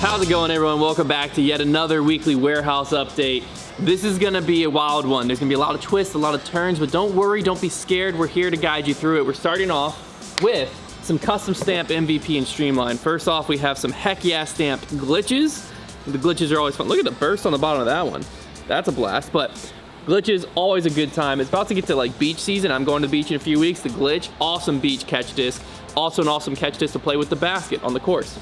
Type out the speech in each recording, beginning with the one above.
How's it going, everyone? Welcome back to yet another weekly warehouse update. This is gonna be a wild one. There's gonna be a lot of twists, a lot of turns, but don't worry, don't be scared. We're here to guide you through it. We're starting off with some custom stamp MVP and Streamline. First off, we have some heck yeah stamped glitches. The glitches are always fun. Look at the burst on the bottom of that one. That's a blast, but glitches, always a good time. It's about to get to like beach season. I'm going to the beach in a few weeks. The glitch, awesome beach catch disc. Also an awesome catch disc to play with the basket on the course.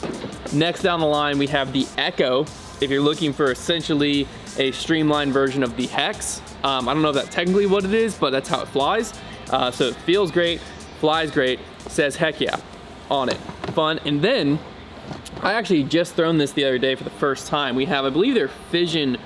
Next down the line, we have the Echo. If you're looking for essentially a streamlined version of the Hex, I don't know if that's technically what it is, but that's how it flies. So it feels great, flies great, says heck yeah on it. Fun. And then I actually just thrown this the other day for the first time. We have, I believe they're fission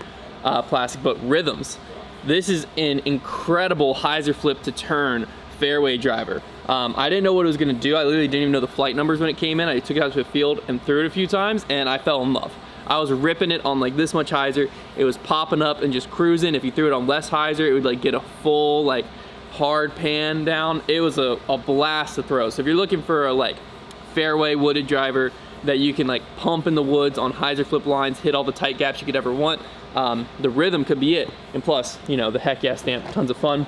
plastic, but rhythms. This is an incredible hyzer flip to turn fairway driver. I didn't know what it was gonna do. I literally didn't even know the flight numbers when it came in. I took it out to the field and threw it a few times and I fell in love. I was ripping it on like this much hyzer. It was popping up and just cruising. If you threw it on less hyzer, it would like get a full like hard pan down. It was a blast to throw. So if you're looking for a like fairway wooded driver that you can like pump in the woods on hyzer flip lines, hit all the tight gaps you could ever want, the rhythm could be it. And plus, you know, the heck yeah stamp, tons of fun.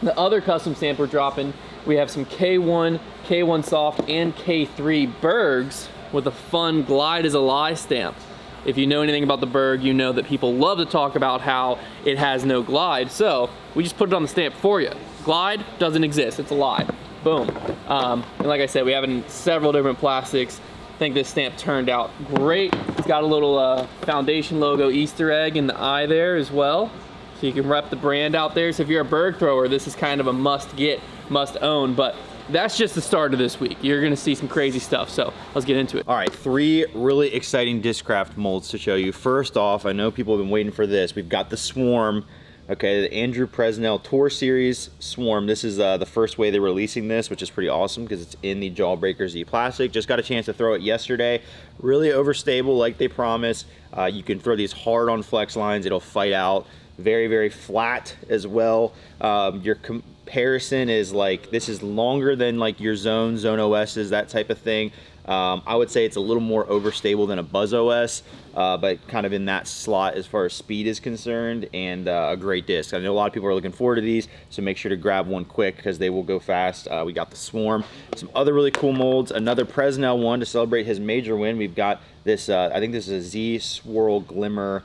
The other custom stamp we're dropping, we have some K1, K1 Soft, and K3 Bergs with a fun Glide is a Lie stamp. If you know anything about the Berg, you know that people love to talk about how it has no glide, so we just put it on the stamp for you. Glide doesn't exist, it's a lie. Boom. And like I said, we have it in several different plastics. I think this stamp turned out great. It's got a little foundation logo Easter egg in the eye there as well. So you can rep the brand out there. So if you're a Berg thrower, this is kind of a must get, must own, but that's just the start of this week. You're gonna see some crazy stuff, so let's get into it. All right, 3 really exciting Discraft molds to show you. First off, I know people have been waiting for this. We've got the Swarm, okay, the Andrew Presnell Tour Series Swarm. This is the first way they're releasing this, which is pretty awesome because it's in the Jawbreaker Z plastic. Just got a chance to throw it yesterday. Really overstable like they promised. You can throw these hard on flex lines, it'll fight out. Very, very flat as well. Your comparison is like, this is longer than like your Zone OSs, that type of thing. I would say it's a little more overstable than a Buzz OS, but kind of in that slot as far as speed is concerned, and a great disc. I know a lot of people are looking forward to these, so make sure to grab one quick because they will go fast. We got the Swarm. Some other really cool molds. Another Presnell one to celebrate his major win. We've got this, I think this is a Z Swirl Glimmer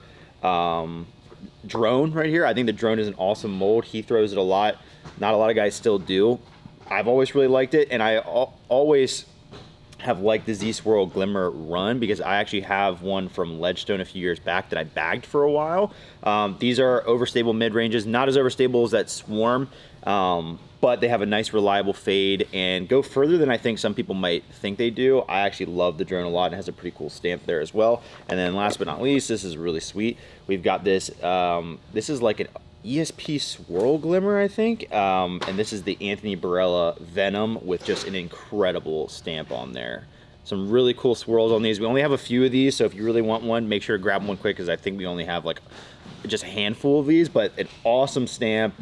drone right here. I think the drone is an awesome mold. He throws it a lot. Not a lot of guys still do. I've always really liked it, and I always have liked the Z Swirl Glimmer run because I actually have one from Ledgestone a few years back that I bagged for a while. These are overstable mid-ranges, not as overstable as that Swarm, but they have a nice reliable fade and go further than I think some people might think they do. I actually love the drone a lot and it has a pretty cool stamp there as well. And then last but not least, this is really sweet. We've got this, this is like an ESP Swirl Glimmer, I think. And this is the Anthony Barella Venom with just an incredible stamp on there. Some really cool swirls on these. We only have a few of these, so if you really want one, make sure to grab one quick because I think we only have like just a handful of these, but an awesome stamp.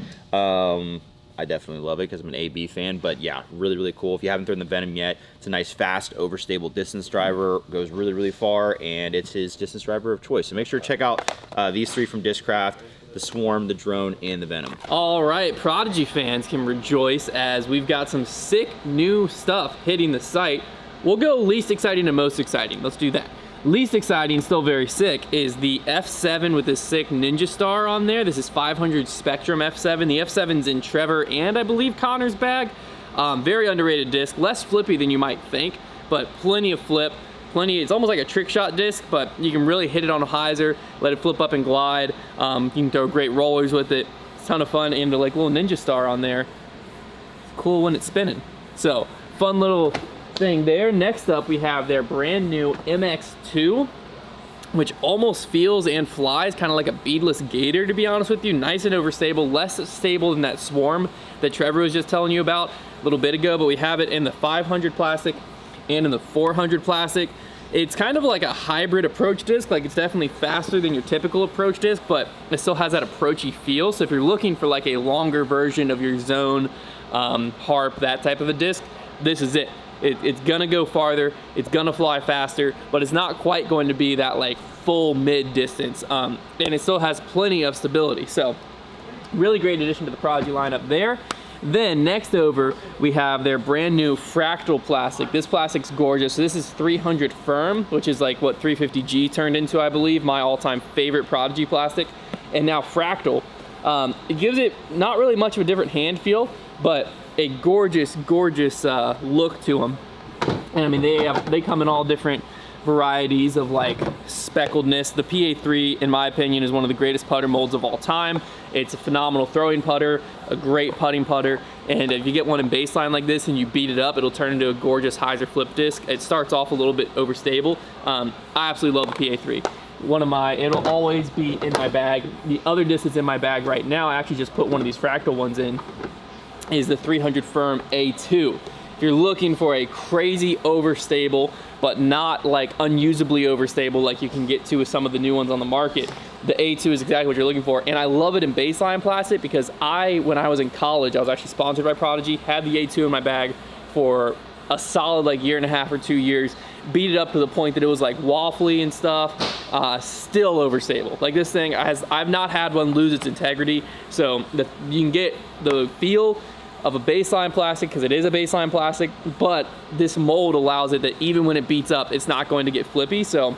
I definitely love it because I'm an AB fan, but yeah, really, really cool. If you haven't thrown the Venom yet, it's a nice, fast, overstable distance driver, goes really, really far, and it's his distance driver of choice. So make sure to check out these 3 from Discraft, the Swarm, the Drone, and the Venom. All right, Prodigy fans can rejoice as we've got some sick new stuff hitting the site. We'll go least exciting to most exciting. Let's do that. Least exciting, still very sick, is the F7 with this sick Ninja Star on there. This is 500 Spectrum F7. The F7's in Trevor and I believe Connor's bag. Very underrated disc, less flippy than you might think, but plenty of flip. It's almost like a trick shot disc, but you can really hit it on a hyzer, let it flip up and glide. You can throw great rollers with it. It's a ton of fun, and the like little Ninja Star on there. It's cool when it's spinning. So, fun little thing there. Next up, we have their brand new MX2, which almost feels and flies kind of like a beadless gator, to be honest with you. Nice and overstable, less stable than that Swarm that Trevor was just telling you about a little bit ago, but we have it in the 500 plastic and in the 400 plastic. It's kind of like a hybrid approach disc. Like, it's definitely faster than your typical approach disc, but it still has that approachy feel. So if you're looking for like a longer version of your Zone, Harp, that type of a disc, this is it. It's gonna go farther, it's gonna fly faster, but it's not quite going to be that like full mid distance. And it still has plenty of stability. So really great addition to the Prodigy lineup there. Then next over, we have their brand new Fractal plastic. This plastic's gorgeous. So this is 300 firm, which is like what 350G turned into, I believe, my all-time favorite Prodigy plastic. And now Fractal. It gives it not really much of a different hand feel, but a gorgeous, gorgeous look to them. And I mean, they come in all different varieties of like speckledness. The PA3, in my opinion, is one of the greatest putter molds of all time. It's a phenomenal throwing putter, a great putting putter, and if you get one in baseline like this and you beat it up, it'll turn into a gorgeous hyzer flip disc. It starts off a little bit overstable. I absolutely love the PA3. It'll always be in my bag. The other disc that's in my bag right now, I actually just put one of these Fractal ones in, is the 300 firm A2. If you're looking for a crazy overstable, but not like unusably overstable like you can get to with some of the new ones on the market, the A2 is exactly what you're looking for. And I love it in baseline plastic because when I was in college, I was actually sponsored by Prodigy, had the A2 in my bag for a solid like year and a half or 2 years, beat it up to the point that it was like waffly and stuff, still overstable. Like this thing, I've not had one lose its integrity. So you can get the feel of a baseline plastic because it is a baseline plastic, but this mold allows it that even when it beats up, it's not going to get flippy. So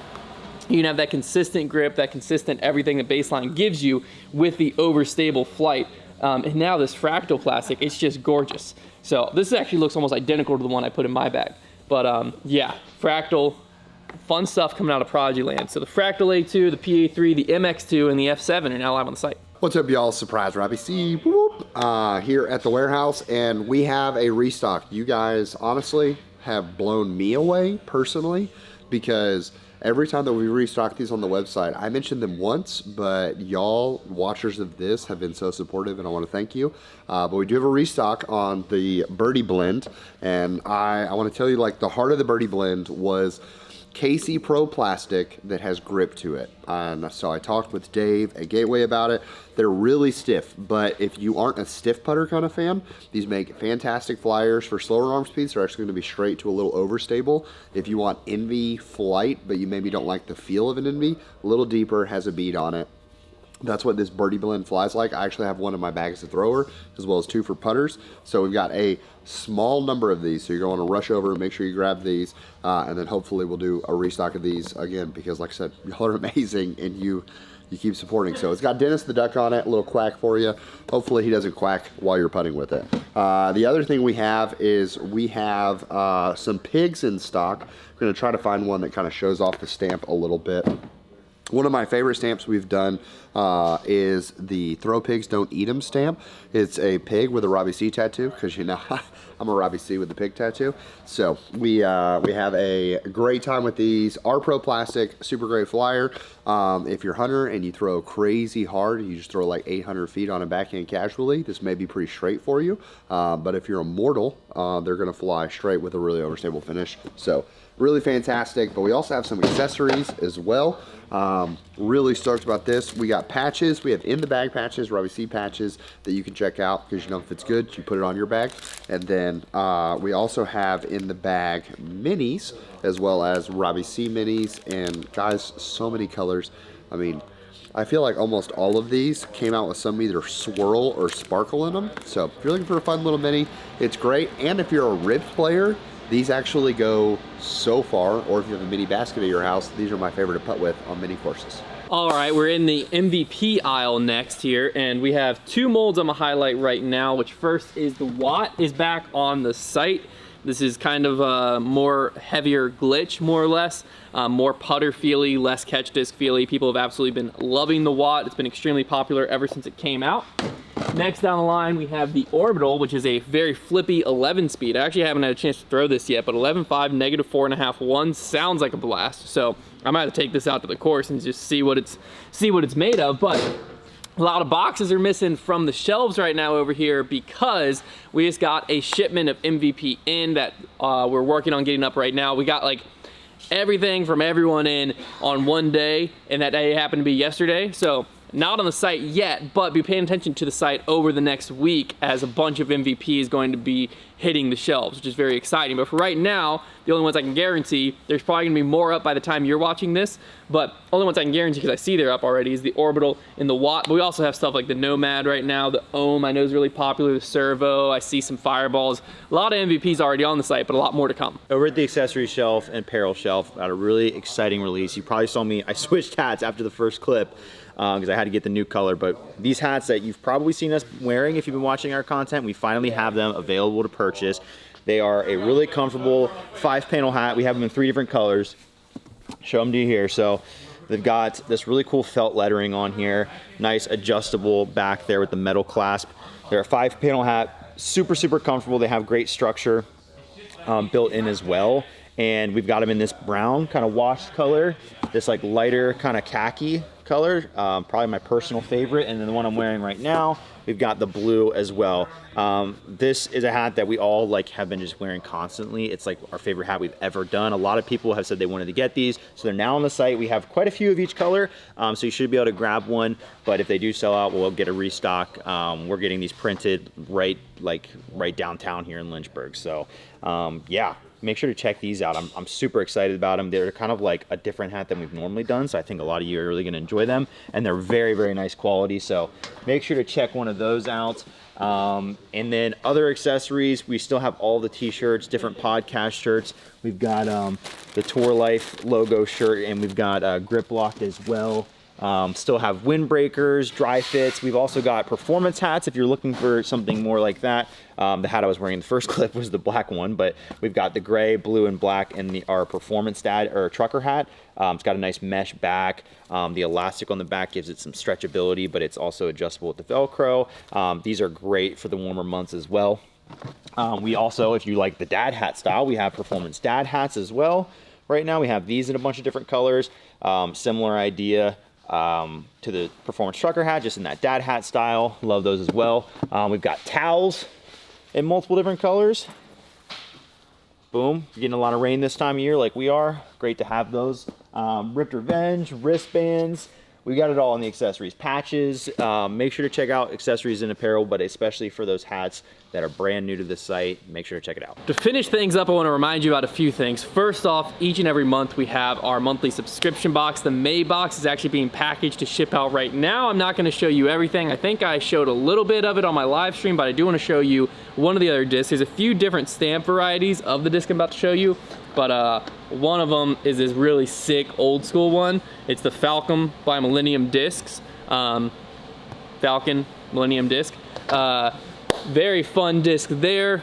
you can have that consistent grip, that consistent everything that baseline gives you with the overstable flight. And now this Fractal plastic, it's just gorgeous. So this actually looks almost identical to the one I put in my bag. But yeah, Fractal, fun stuff coming out of Prodigy land. So the Fractal A2, the PA3, the MX2, and the F7 are now live on the site. What's up, y'all? Surprise Robbie C here at the warehouse, and we have a restock. You guys honestly have blown me away personally, because every time that we restock these on the website, I mentioned them once, but y'all watchers of this have been so supportive, and I want to thank you. But we do have a restock on the Birdie blend, and I want to tell you, like, the heart of the Birdie blend was KC Pro plastic that has grip to it. And so I talked with Dave at Gateway about it. They're really stiff, but if you aren't a stiff putter kind of fan, these make fantastic flyers for slower arm speeds. They're actually going to be straight to a little overstable. If you want Envy flight, but you maybe don't like the feel of an Envy, a little deeper, has a bead on it. That's what this Birdie blend flies like. I actually have one in my bag as a thrower, as well as 2 for putters. So we've got a small number of these. So you're going to rush over and make sure you grab these. And then hopefully we'll do a restock of these again, because like I said, y'all are amazing and you keep supporting. So it's got Dennis the Duck on it, a little quack for you. Hopefully he doesn't quack while you're putting with it. The other thing we have is we have some pigs in stock. I'm going to try to find one that kind of shows off the stamp a little bit. One of my favorite stamps we've done is the Throw Pigs Don't Eat 'Em stamp. It's a pig with a Robbie C tattoo, because you know I'm a Robbie C with the pig tattoo. So we have a great time with these. R Pro plastic, super great flyer. If you're a hunter and you throw crazy hard, you just throw like 800 feet on a backhand casually, this may be pretty straight for you. But if you're a mortal, they're going to fly straight with a really overstable finish. So really fantastic. But we also have some accessories as well. Really stoked about this. We got patches. We have in the bag patches, Robbie C patches that you can check out, because you know if it's good, you put it on your bag. And then we also have in the bag minis, as well as Robbie C minis. And guys, so many colors. I mean, I feel like almost all of these came out with some either swirl or sparkle in them. So if you're looking for a fun little mini, it's great. And if you're a ribbed player, these actually go so far. Or if you have a mini basket at your house, these are my favorite to putt with on mini courses. All right, we're in the MVP aisle next here, and we have 2 molds I'm gonna highlight right now, which first is the Watt is back on the site. This is kind of a more heavier glitch, more or less, more putter feely, less catch disc feely. People have absolutely been loving the Watt. It's been extremely popular ever since it came out. Next down the line, we have the Orbital, which is a very flippy 11 speed. I actually haven't had a chance to throw this yet, but 11.5, negative 4.5, 1 sounds like a blast. So I might have to take this out to the course and just see what it's made of. But a lot of boxes are missing from the shelves right now over here, because we just got a shipment of MVP in that we're working on getting up right now. We got like everything from everyone in on one day, and that day happened to be yesterday. So not on the site yet, but be paying attention to the site over the next week as a bunch of MVP is going to be hitting the shelves, which is very exciting. But for right now, the only ones I can guarantee, there's probably gonna be more up by the time you're watching this, but only ones I can guarantee, because I see they're up already, is the Orbital and the Watt. But we also have stuff like the Nomad right now, the Ohm I know is really popular, the Servo, I see some Fireballs. A lot of MVPs already on the site, but a lot more to come. Over at the accessory shelf and apparel shelf, got a really exciting release. You probably saw me, I switched hats after the first clip, because I had to get the new color. But these hats that you've probably seen us wearing if you've been watching our content, we finally have them available to purchase. They are a really comfortable 5-panel hat. We have them in 3 different colors. Show them to you here. So they've got this really cool felt lettering on here, nice adjustable back there with the metal clasp. They're a 5-panel hat, super, super comfortable. They have great structure built in as well. And we've got them in this brown kind of washed color, this like lighter kind of khaki color, probably my personal favorite. And then the one I'm wearing right now, we've got the blue as well. This is a hat that we all like have been just wearing constantly. It's like our favorite hat we've ever done. A lot of people have said they wanted to get these, so they're now on the site. We have quite a few of each color, so you should be able to grab one. But if they do sell out, we'll get a restock. We're getting these printed right downtown here in Lynchburg. So yeah, make sure to check these out. I'm super excited about them. They're kind of like a different hat than we've normally done, so I think a lot of you are really going to enjoy them, and they're very, very nice quality. So make sure to check one of those out. And then other accessories, we still have all the t-shirts, different podcast shirts. We've got the Tour Life logo shirt, and we've got Grip Lock as well. Still have windbreakers, dry fits. We've also got performance hats if you're looking for something more like that. The hat I was wearing in the first clip was the black one, but we've got the gray, blue, and black in our performance trucker hat. It's got a nice mesh back. The elastic on the back gives it some stretchability, but it's also adjustable with the Velcro. These are great for the warmer months as well. We also, if you like the dad hat style, we have performance dad hats as well. Right now we have these in a bunch of different colors. Similar idea to the performance trucker hat, just in that dad hat style. Love those as well. We've got towels in multiple different colors. Boom, you're getting a lot of rain this time of year like we are. Great to have those. Ripped Revenge, wristbands. We got it all in the accessories. Patches. Make sure to check out accessories and apparel, but especially for those hats that are brand new to the site, make sure to check it out. To finish things up, I want to remind you about a few things. First off, each and every month we have our monthly subscription box. The May box is actually being packaged to ship out right now. I'm not going to show you everything. I think I showed a little bit of it on my live stream, but I do want to show you one of the other discs. There's a few different stamp varieties of the disc I'm about to show you, but one of them is this really sick old school one. It's the Falcon by Millennium Discs. Falcon Millennium Disc. Very fun disc there.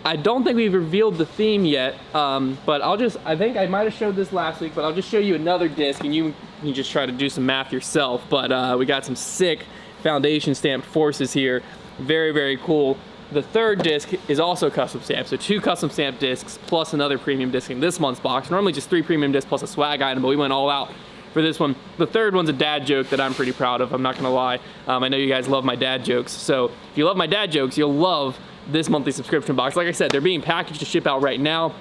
I don't think we've revealed the theme yet, but I think I might have showed this last week, but I'll just show you another disc and you can just try to do some math yourself. But we got some sick foundation stamped forces here. Very, very cool. The third disc is also custom stamped, so 2 custom stamped discs plus another premium disc in this month's box. Normally just 3 premium discs plus a swag item, but we went all out for this one. The third one's a dad joke that I'm pretty proud of, I'm not gonna lie. I know you guys love my dad jokes, so if you love my dad jokes, you'll love this monthly subscription box. Like I said, they're being packaged to ship out right now.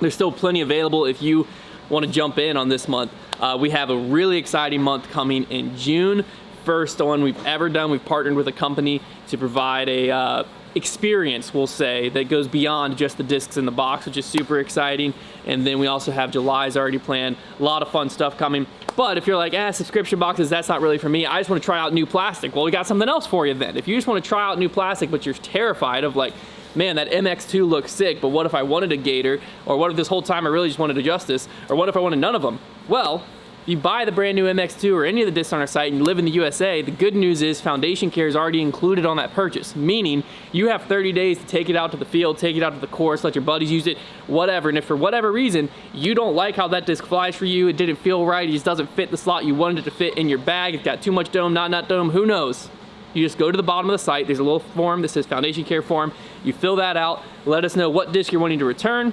There's still plenty available if you want to jump in on this month. We have a really exciting month coming in June. First one we've ever done. We've partnered with a company to provide a experience, we'll say, that goes beyond just the discs in the box, which is super exciting. And then we also have July's already planned. A lot of fun stuff coming. But if you're like, subscription boxes, that's not really for me, I just want to try out new plastic. Well, we got something else for you then. If you just want to try out new plastic, but you're terrified of like, man, that MX2 looks sick, but what if I wanted a Gator? Or what if this whole time I really just wanted a Justice? Or what if I wanted none of them? Well, you buy the brand new MX2 or any of the discs on our site and you live in the USA, the good news is foundation care is already included on that purchase, meaning you have 30 days to take it out to the field, take it out to the course, let your buddies use it, whatever. And if for whatever reason you don't like how that disc flies for you, it didn't feel right, it just doesn't fit the slot you wanted it to fit in your bag, it's got too much dome, not enough dome, who knows? You just go to the bottom of the site, there's a little form that says foundation care form, you fill that out, let us know what disc you're wanting to return,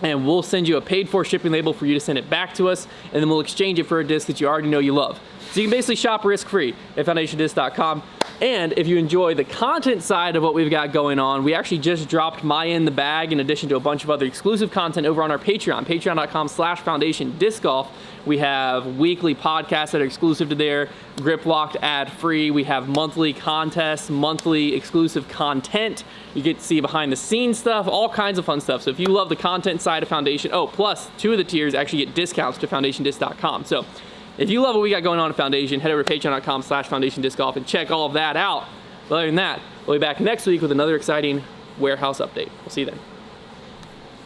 and we'll send you a paid for shipping label for you to send it back to us, and then we'll exchange it for a disc that you already know you love. So you can basically shop risk-free at foundationdisc.com. And if you enjoy the content side of what we've got going on, we actually just dropped My In the Bag in addition to a bunch of other exclusive content over on our Patreon, patreon.com/foundation disc golf. We have weekly podcasts that are exclusive to there, grip locked ad free. We have monthly contests, monthly exclusive content. You get to see behind the scenes stuff, all kinds of fun stuff. So if you love the content side of Foundation, plus 2 of the tiers actually get discounts to foundationdisc.com. So if you love what we got going on at Foundation, head over to patreon.com/foundation disc golf and check all of that out. But other than that, we'll be back next week with another exciting warehouse update. We'll see you then.